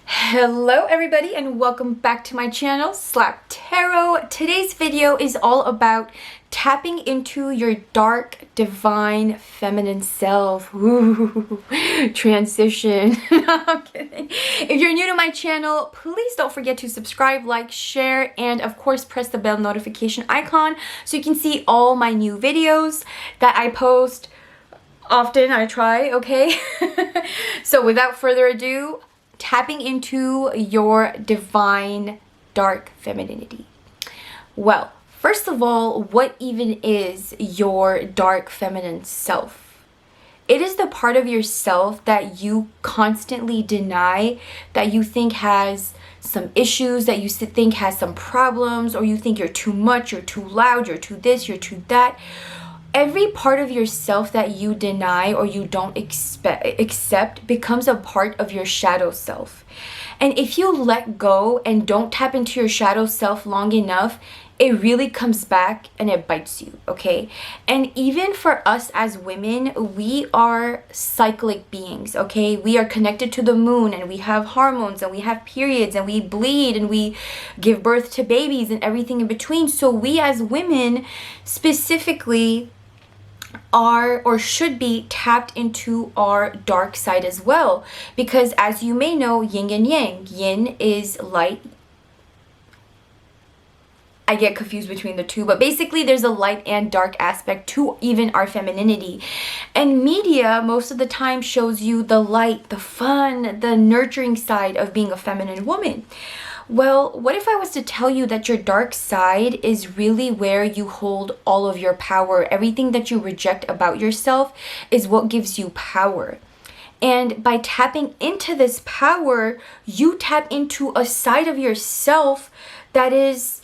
Hello everybody and welcome back to my channel, Slap Tarot. Today's video is all about tapping into your dark, divine, feminine self. Ooh, transition. No, I'm kidding. If you're new to my channel, please don't forget to subscribe, like, share, and of course press the bell notification icon so you can see all my new videos that I post. Often I try, okay? So without further ado, tapping into your divine dark femininity. Well, first of all, what even is your dark feminine self? It is the part of yourself that you constantly deny, that you think has some issues, that you think has some problems, or you think you're too much, you're too loud, you're too this, you're too that. Every part of yourself that you deny or you don't accept becomes a part of your shadow self. And if you let go and don't tap into your shadow self long enough, it really comes back and it bites you, okay? And even for us as women, we are cyclic beings, okay? We are connected to the moon and we have hormones and we have periods and we bleed and we give birth to babies and everything in between. So we as women specifically are or should be tapped into our dark side as well, because as you may know, yin and yang. Yin is light. I get confused between the two, but basically there's a light and dark aspect to even our femininity. And media most of the time shows you the light, the fun, the nurturing side of being a feminine woman. Well, what if I was to tell you that your dark side is really where you hold all of your power? Everything that you reject about yourself is what gives you power. And by tapping into this power, you tap into a side of yourself that is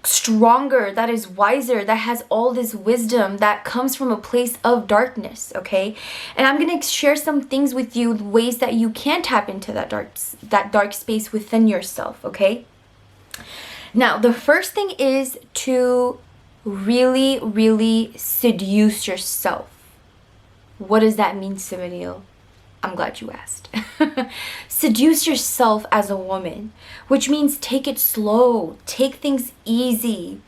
stronger, that is wiser, that has all this wisdom that comes from a place of darkness, okay? And I'm going to share some things with you, ways that you can tap into that dark space within yourself, okay? Now, the first thing is to really seduce yourself. What does that mean, Simoniel? I'm glad you asked. Seduce yourself as a woman, which means take it slow, take things easy.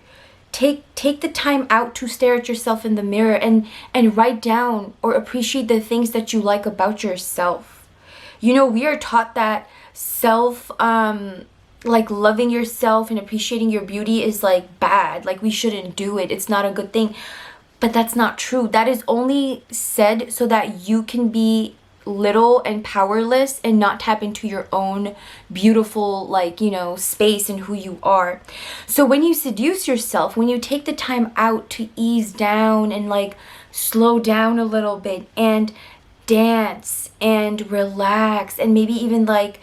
Take the time out to stare at yourself in the mirror and write down or appreciate the things that you like about yourself. You know, we are taught that like loving yourself and appreciating your beauty is like bad, like we shouldn't do it, it's not a good thing. But that's not true. That is only said so that you can be little and powerless and not tap into your own beautiful, like, you know, space and who you are. So when you seduce yourself, when you take the time out to ease down and like slow down a little bit and dance and relax and maybe even like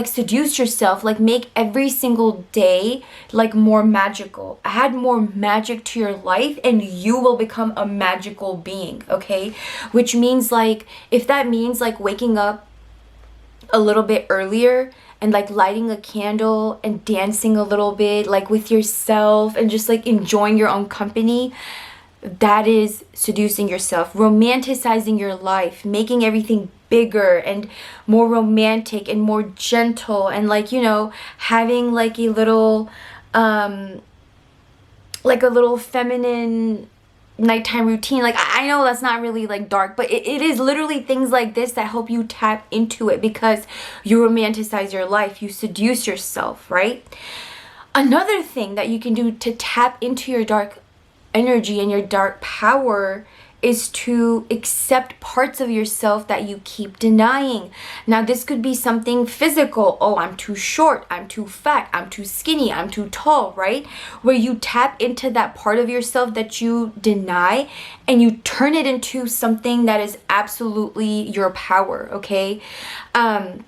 seduce yourself, like make every single day like more magical. Add more magic to your life and you will become a magical being, okay? Which means like, if that means like waking up a little bit earlier and like lighting a candle and dancing a little bit like with yourself and just like enjoying your own company, that is seducing yourself, romanticizing your life, making everything bigger and more romantic and more gentle, and like, you know, having like a little feminine nighttime routine. Like, I know that's not really like dark, but it is literally things like this that help you tap into it, because you romanticize your life, you seduce yourself, right? Another thing that you can do to tap into your dark energy and your dark power is to accept parts of yourself that you keep denying. Now, this could be something physical. Oh, I'm too short, I'm too fat, I'm too skinny, I'm too tall, right? Where you tap into that part of yourself that you deny and you turn it into something that is absolutely your power, okay? And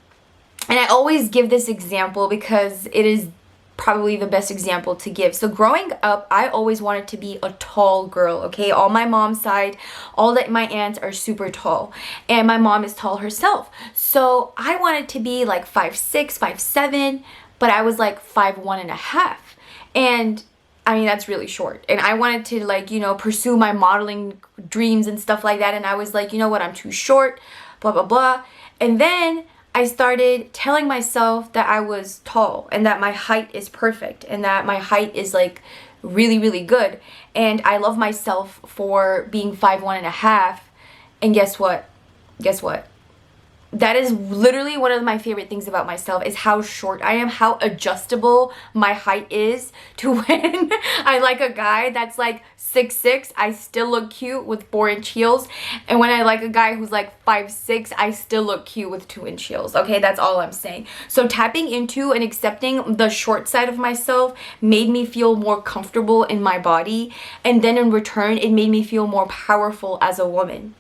I always give this example because it is probably the best example to give. So growing up, I always wanted to be a tall girl, okay? All my mom's side, all that my aunts are super tall, and my mom is tall herself. So I wanted to be like 5'6", 5'7", but I was like 5'1.5". And I mean, that's really short. And I wanted to like, you know, pursue my modeling dreams and stuff like that. And I was like, you know what, I'm too short, blah, blah, blah. And then I started telling myself that I was tall and that my height is perfect and that my height is like really, really good. And I love myself for being 5'1.5". And guess what? Guess what? That is literally one of my favorite things about myself, is how short I am, how adjustable my height is to when I like a guy that's like 6'6", I still look cute with 4-inch heels. And when I like a guy who's like 5'6", I still look cute with 2-inch heels. Okay, that's all I'm saying. So tapping into and accepting the short side of myself made me feel more comfortable in my body. And then in return, it made me feel more powerful as a woman.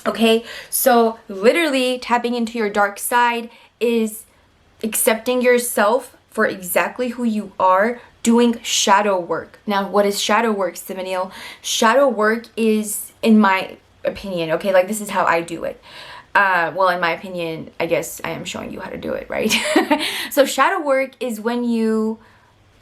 Okay, so literally tapping into your dark side is accepting yourself for exactly who you are, doing shadow work. Now, what is shadow work, Simonial? Shadow work is, in my opinion, okay, like this is how I do it. Well, in my opinion, I guess I am showing you how to do it, right? So shadow work is when you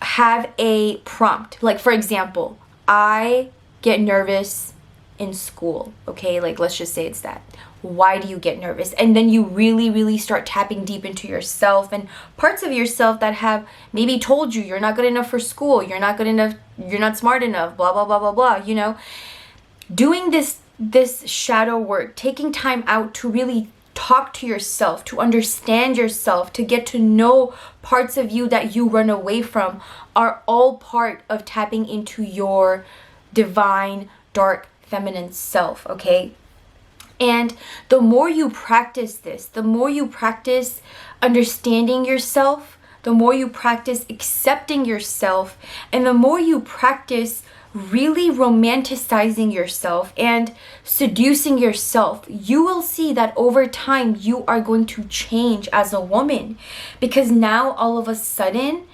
have a prompt. Like, for example, I get nervous in school, okay? Like, let's just say it's that. Why do you get nervous? And then you really, really start tapping deep into yourself and parts of yourself that have maybe told you you're not good enough for school, you're not good enough, you're not smart enough, blah, blah, blah, blah, blah, you know? Doing this shadow work, taking time out to really talk to yourself, to understand yourself, to get to know parts of you that you run away from, are all part of tapping into your divine, dark, feminine self, okay? And the more you practice this, the more you practice understanding yourself, the more you practice accepting yourself, and the more you practice really romanticizing yourself and seducing yourself, you will see that over time you are going to change as a woman. Because now all of a sudden,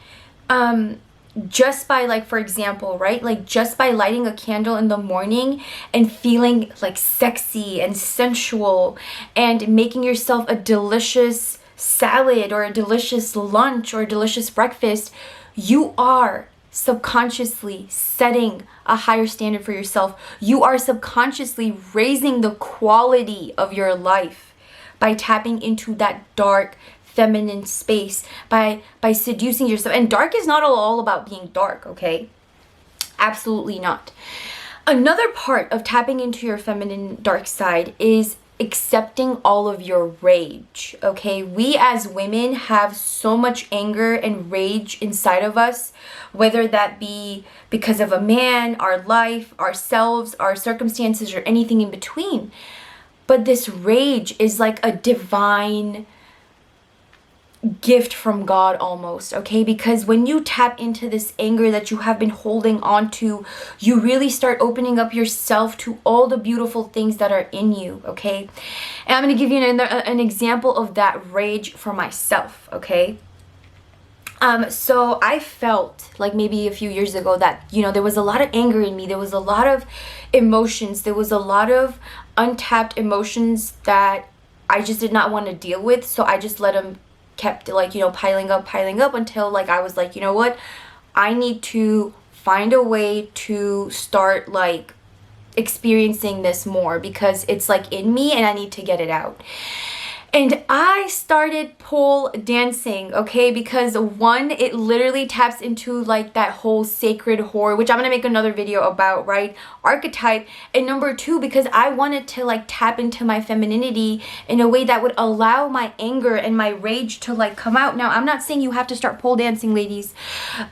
just by, like, for example, right, like just by lighting a candle in the morning and feeling like sexy and sensual and making yourself a delicious salad or a delicious lunch or a delicious breakfast, you are subconsciously setting a higher standard for yourself. You are subconsciously raising the quality of your life by tapping into that dark feminine space, by seducing yourself. And dark is not all about being dark, okay? Absolutely not. Another part of tapping into your feminine dark side is accepting all of your rage, okay? We as women have so much anger and rage inside of us, whether that be because of a man, our life, ourselves, our circumstances, or anything in between. But this rage is like a divine gift from God almost, okay? Because when you tap into this anger that you have been holding on to, you really start opening up yourself to all the beautiful things that are in you, okay? And I'm going to give you an example of that rage for myself, okay? So I felt like maybe a few years ago that, you know, there was a lot of anger in me. There was a lot of emotions. There was a lot of untapped emotions that I just did not want to deal with. So I just let them kept, like, you know, piling up until, like, I was like, you know what, I need to find a way to start, like, experiencing this more, because it's like in me and I need to get it out. And I started pole dancing, okay? Because one, it literally taps into like that whole sacred whore, which I'm gonna make another video about, right? Archetype. And number two, because I wanted to like tap into my femininity in a way that would allow my anger and my rage to like come out. Now, I'm not saying you have to start pole dancing, ladies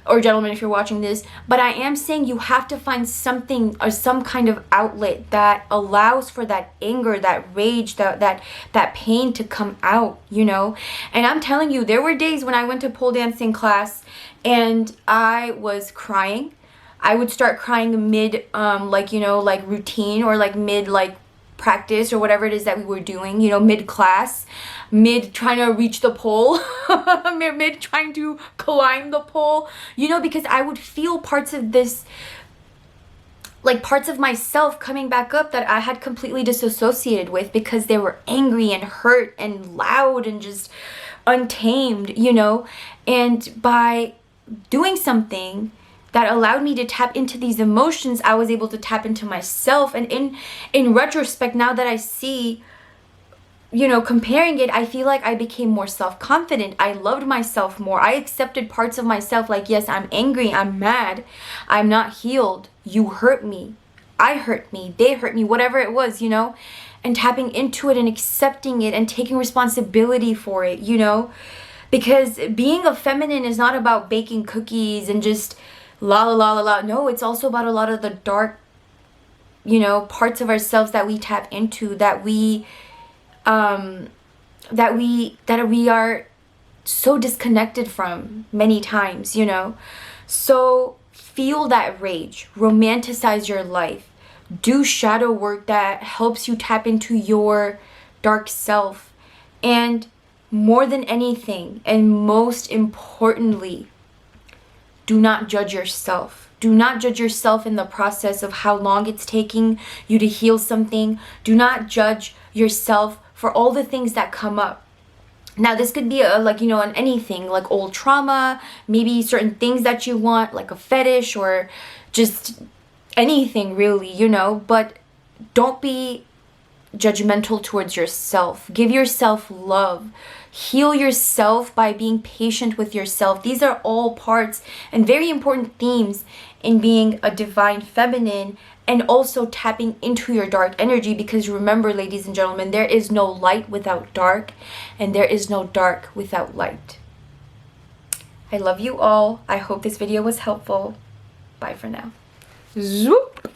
or gentlemen, if you're watching this, but I am saying you have to find something or some kind of outlet that allows for that anger, that rage, that pain to come out, you know? And I'm telling you, there were days when I went to pole dancing class and I was crying. I would start crying mid like, you know, like routine, or like mid like practice or whatever it is that we were doing, you know, mid class, mid trying to reach the pole, mid trying to climb the pole, you know, because I would feel parts of this, like parts of myself coming back up that I had completely disassociated with because they were angry and hurt and loud and just untamed, you know? And by doing something that allowed me to tap into these emotions, I was able to tap into myself. And in retrospect, now that I see you know, comparing it, I feel like I became more self-confident. I loved myself more. I accepted parts of myself, like, yes, I'm angry, I'm mad, I'm not healed, you hurt me, I hurt me, they hurt me, whatever it was, you know, and tapping into it and accepting it and taking responsibility for it, you know, because being a feminine is not about baking cookies and just la la la la la. No, it's also about a lot of the dark, you know, parts of ourselves that we tap into, that we are so disconnected from many times, you know. So feel that rage, romanticize your life, do shadow work that helps you tap into your dark self, and more than anything, and most importantly, do not judge yourself. Do not judge yourself in the process of how long it's taking you to heal something. Do not judge yourself for all the things that come up. Now, this could be like, you know, on anything, like old trauma, maybe certain things that you want, like a fetish, or just anything really, you know. But don't be judgmental towards yourself. Give yourself love. Heal yourself by being patient with yourself. These are all parts and very important themes in being a divine feminine, and also tapping into your dark energy, because remember, ladies and gentlemen, there is no light without dark, and there is no dark without light. I love you all. I hope this video was helpful. Bye for now. Zoop!